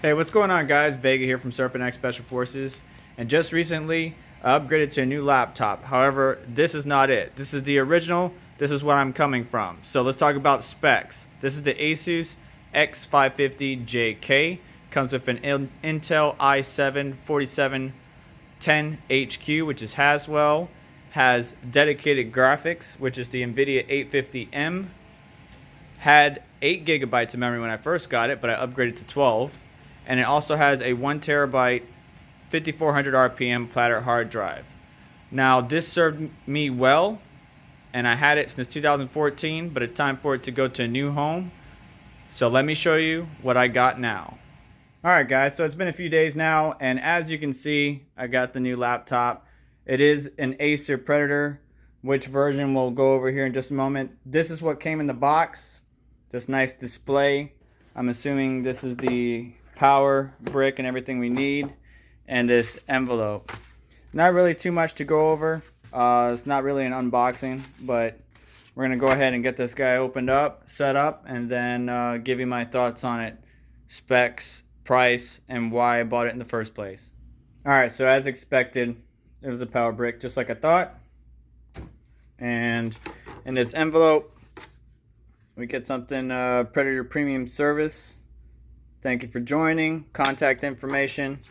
Hey, what's going on, guys? Vega here from Serpent X Special Forces, and just recently I upgraded to a new laptop. However, this is not it. This is the original. This is where I'm coming from. So let's talk about specs. This is the Asus X550JK. Comes with an Intel i7 4710HQ, which is Haswell. Has dedicated graphics, which is the Nvidia 850M. Had 8 gigabytes of memory when I first got it, but I upgraded to 12. And it also has a 1 terabyte 5400 RPM platter hard drive. Now, this served me well, and I had it since 2014, but it's time for it to go to a new home. So let me show you what I got now. Alright guys, so it's been a few days now, and as you can see, I got the new laptop. It is an Acer Predator, which version we'll go over here in just a moment. This is what came in the box. This nice display. I'm assuming this is the power brick and everything we need, and this envelope. Not really too much to go over. It's not really an unboxing, but we're gonna go ahead and get this guy opened up, set up, and then give you my thoughts on it, specs, price, and why I bought it in the first place. Alright, so as expected, it was a power brick just like I thought, and in this envelope we get something, Predator Premium Service. Thank you for joining. Contact information.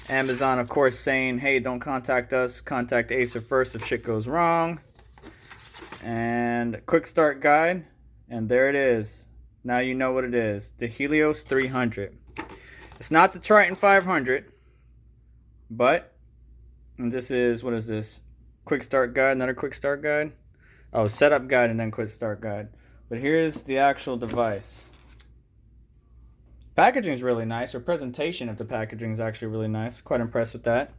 Amazon, of course, saying, hey, don't contact us. Contact Acer first if shit goes wrong. And Quickstart guide. And there it is. Now you know what it is. The Helios 300. It's not the Triton 500. But, and this is, what is this? Quickstart guide. Another Quickstart guide. Oh, setup guide and then Quickstart guide. But here's the actual device. Packaging is really nice, or presentation of the packaging is actually really nice. Quite impressed with that.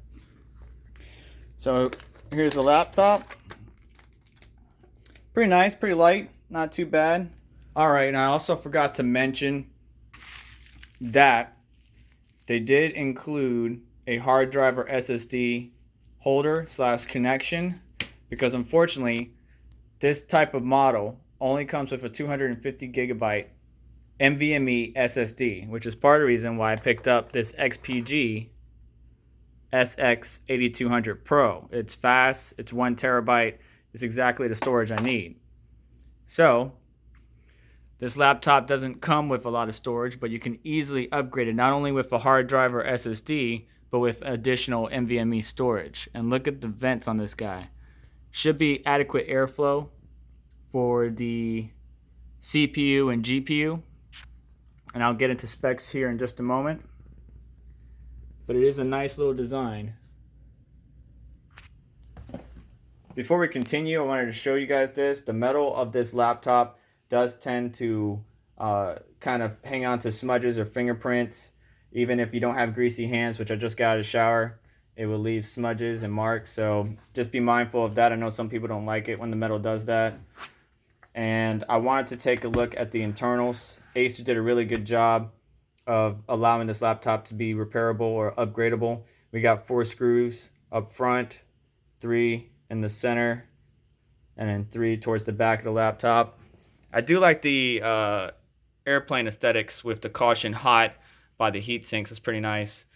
So here's the laptop. Pretty nice, pretty light, not too bad. Alright, and I also forgot to mention that they did include a hard drive or SSD holder / connection, because unfortunately this type of model only comes with a 250 gigabyte NVMe SSD, which is part of the reason why I picked up this XPG SX8200 Pro. It's fast, it's 1 terabyte, it's exactly the storage I need. So, this laptop doesn't come with a lot of storage, but you can easily upgrade it not only with a hard drive or SSD, but with additional NVMe storage. And look at the vents on this guy. Should be adequate airflow for the CPU and GPU. And I'll get into specs here in just a moment. But it is a nice little design. Before we continue, I wanted to show you guys this. The metal of this laptop does tend to kind of hang on to smudges or fingerprints. Even if you don't have greasy hands, which I just got out of the shower, it will leave smudges and marks. So just be mindful of that. I know some people don't like it when the metal does that. And I wanted to take a look at the internals. Acer did a really good job of allowing this laptop to be repairable or upgradable. We got 4 screws up front, 3 in the center, and then 3 towards the back of the laptop. I do like the airplane aesthetics with the caution hot by the heat sinks. It's pretty nice.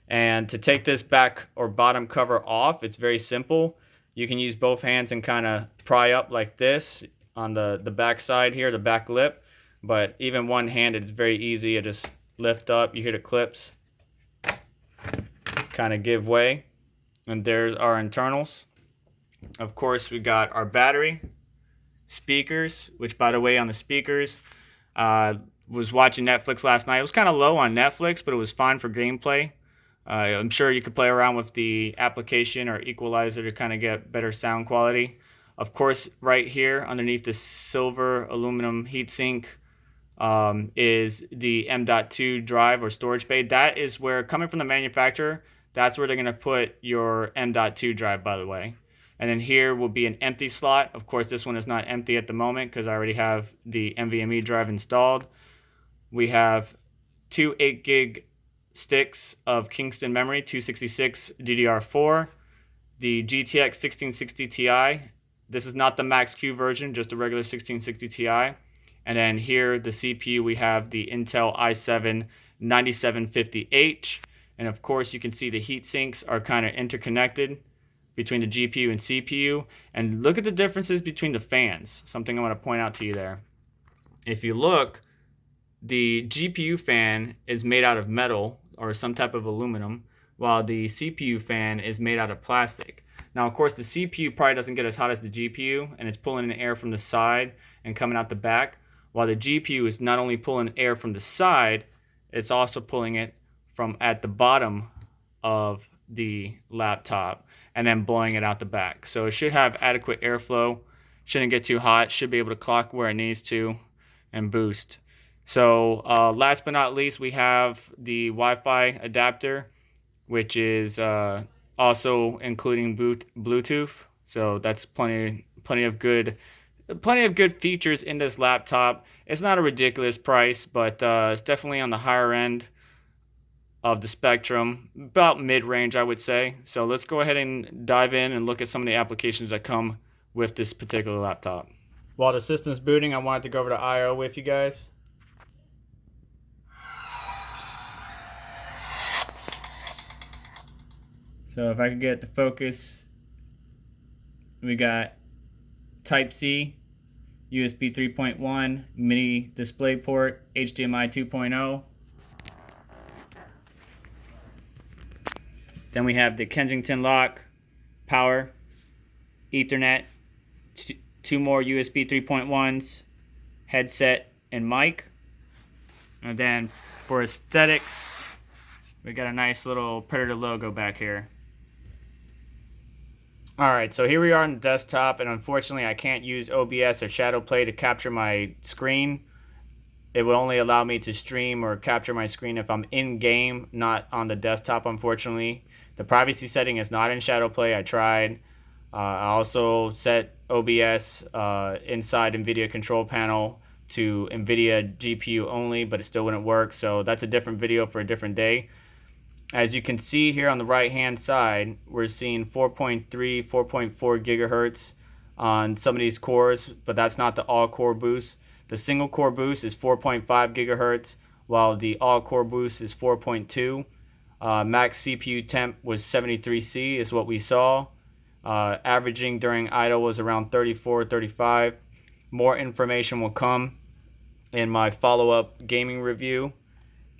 And to take this back or bottom cover off, it's very simple. You can use both hands and kind of pry up like this on the back side here, the back lip. But even one-handed, it's very easy. You just lift up, you hear the clips kind of give way. And there's our internals. Of course, we got our battery, speakers, which, by the way, on the speakers, was watching Netflix last night. It was kind of low on Netflix, but it was fine for gameplay. I'm sure you could play around with the application or equalizer to kind of get better sound quality. Of course, right here underneath the silver aluminum heatsink is the M.2 drive or storage bay. That is where, coming from the manufacturer, that's where they're going to put your M.2 drive, by the way. And then here will be an empty slot. Of course, this one is not empty at the moment because I already have the NVMe drive installed. We have 2 8 gig sticks of Kingston memory, 266 DDR4, the GTX 1660 Ti. This is not the Max Q version, just the regular 1660 Ti. And then here, the CPU, we have the Intel i7 9750H. And of course, you can see the heat sinks are kind of interconnected between the GPU and CPU. And look at the differences between the fans. Something I want to point out to you there. If you look, the GPU fan is made out of metal or some type of aluminum, while the CPU fan is made out of plastic. Now, of course, the CPU probably doesn't get as hot as the GPU, and it's pulling in air from the side and coming out the back, while the GPU is not only pulling air from the side, it's also pulling it from at the bottom of the laptop and then blowing it out the back. So it should have adequate airflow, shouldn't get too hot, should be able to clock where it needs to and boost. So last but not least, we have the Wi-Fi adapter, which is also including Bluetooth. So that's plenty of good features in this laptop. It's not a ridiculous price, but it's definitely on the higher end of the spectrum, about mid-range, I would say. So let's go ahead and dive in and look at some of the applications that come with this particular laptop. While the system's booting, I wanted to go over to I/O with you guys. So if I could get the focus, we got Type-C, USB 3.1, mini display port, HDMI 2.0. Then we have the Kensington lock, power, Ethernet, two more USB 3.1s, headset, and mic. And then for aesthetics, we got a nice little Predator logo back here. Alright, so here we are on the desktop, and unfortunately I can't use OBS or Shadow Play to capture my screen. It will only allow me to stream or capture my screen if I'm in-game, not on the desktop, unfortunately. The privacy setting is not in Shadow Play. I tried. I also set OBS inside Nvidia control panel to Nvidia GPU only, but it still wouldn't work. So that's a different video for a different day. As you can see here on the right hand side, we're seeing 4.3, 4.4 gigahertz on some of these cores, but that's not the all core boost. The single core boost is 4.5 gigahertz, while the all core boost is 4.2. Max CPU temp was 73C is what we saw. Averaging during idle was around 34, 35. More information will come in my follow-up gaming review.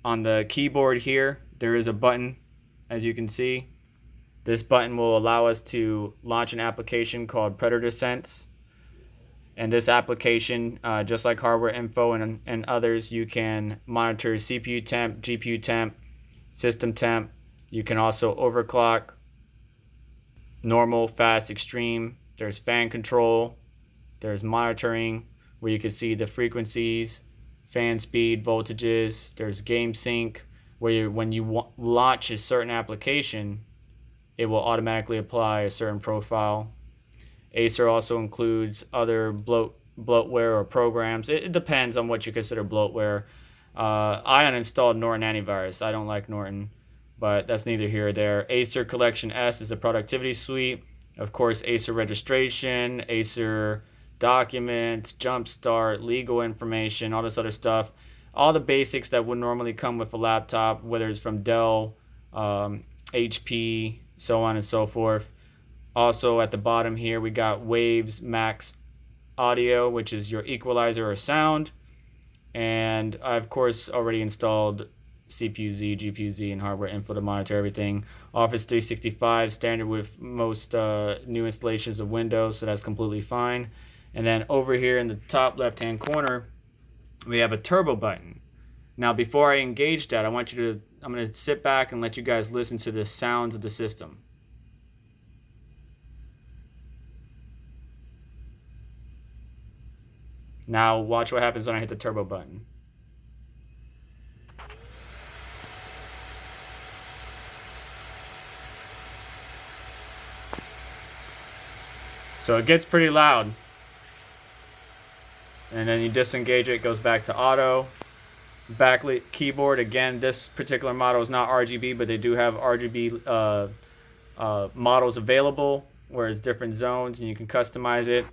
On the keyboard here, there is a button, as you can see. This button will allow us to launch an application called Predator Sense. And this application, just like Hardware Info and others, you can monitor CPU temp, GPU temp, system temp. You can also overclock, normal, fast, extreme. There's fan control. There's monitoring, where you can see the frequencies, fan speed, voltages. There's game sync, where when you launch a certain application, it will automatically apply a certain profile. Acer also includes other bloatware or programs. It depends on what you consider bloatware. I uninstalled Norton antivirus. I don't like Norton, but that's neither here or there. Acer Collection S is a productivity suite. Of course, Acer registration, Acer documents, jumpstart, legal information, all this other stuff. All the basics that would normally come with a laptop, whether it's from Dell, HP, so on and so forth. Also at the bottom here, we got Waves Max Audio, which is your equalizer or sound. And I, of course, already installed CPU-Z, GPU-Z, and Hardware Info to monitor everything. Office 365, standard with most new installations of Windows, so that's completely fine. And then over here in the top left-hand corner, we have a turbo button. Now, before I engage that, I'm going to sit back and let you guys listen to the sounds of the system. Now, watch what happens when I hit the turbo button. So it gets pretty loud. And then you disengage it, it goes back to auto. Backlit keyboard, again, this particular model is not RGB, but they do have RGB models available where it's different zones and you can customize it.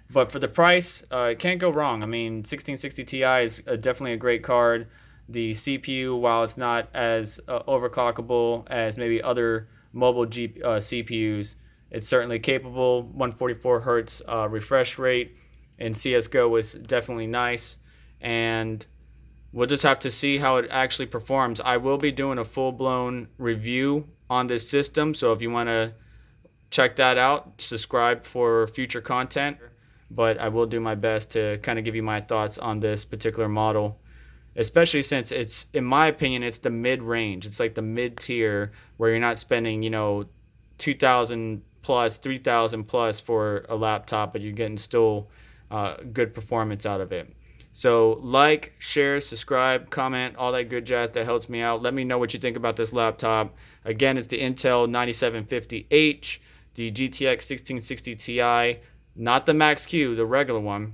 But for the price, it can't go wrong. I mean, 1660 Ti is definitely a great card. The CPU, while it's not as overclockable as maybe other mobile CPUs, it's certainly capable. 144 hertz refresh rate in CSGO was definitely nice. And we'll just have to see how it actually performs. I will be doing a full-blown review on this system, so if you want to check that out, subscribe for future content. But I will do my best to kind of give you my thoughts on this particular model, especially since it's, in my opinion, it's the mid-range. It's like the mid-tier where you're not spending, 2,000 plus, 3,000 plus for a laptop, but you're getting still good performance out of it. So like, share, subscribe, comment, all that good jazz that helps me out. Let me know what you think about this laptop. Again, it's the Intel 9750H, the GTX 1660 Ti, not the Max Q, the regular one.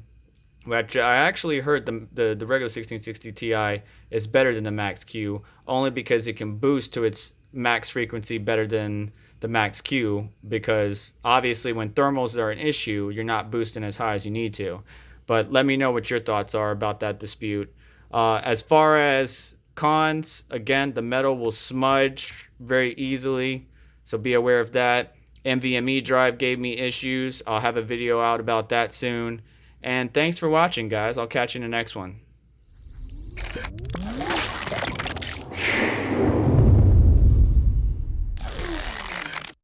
Which I actually heard the regular 1660 Ti is better than the Max Q, only because it can boost to its max frequency better than the Max Q, because obviously when thermals are an issue, you're not boosting as high as you need to. But let me know what your thoughts are about that dispute. As far as cons, again, the metal will smudge very easily, so be aware of that. NVMe drive gave me issues. I'll have a video out about that soon. And thanks for watching, guys. I'll catch you in the next one.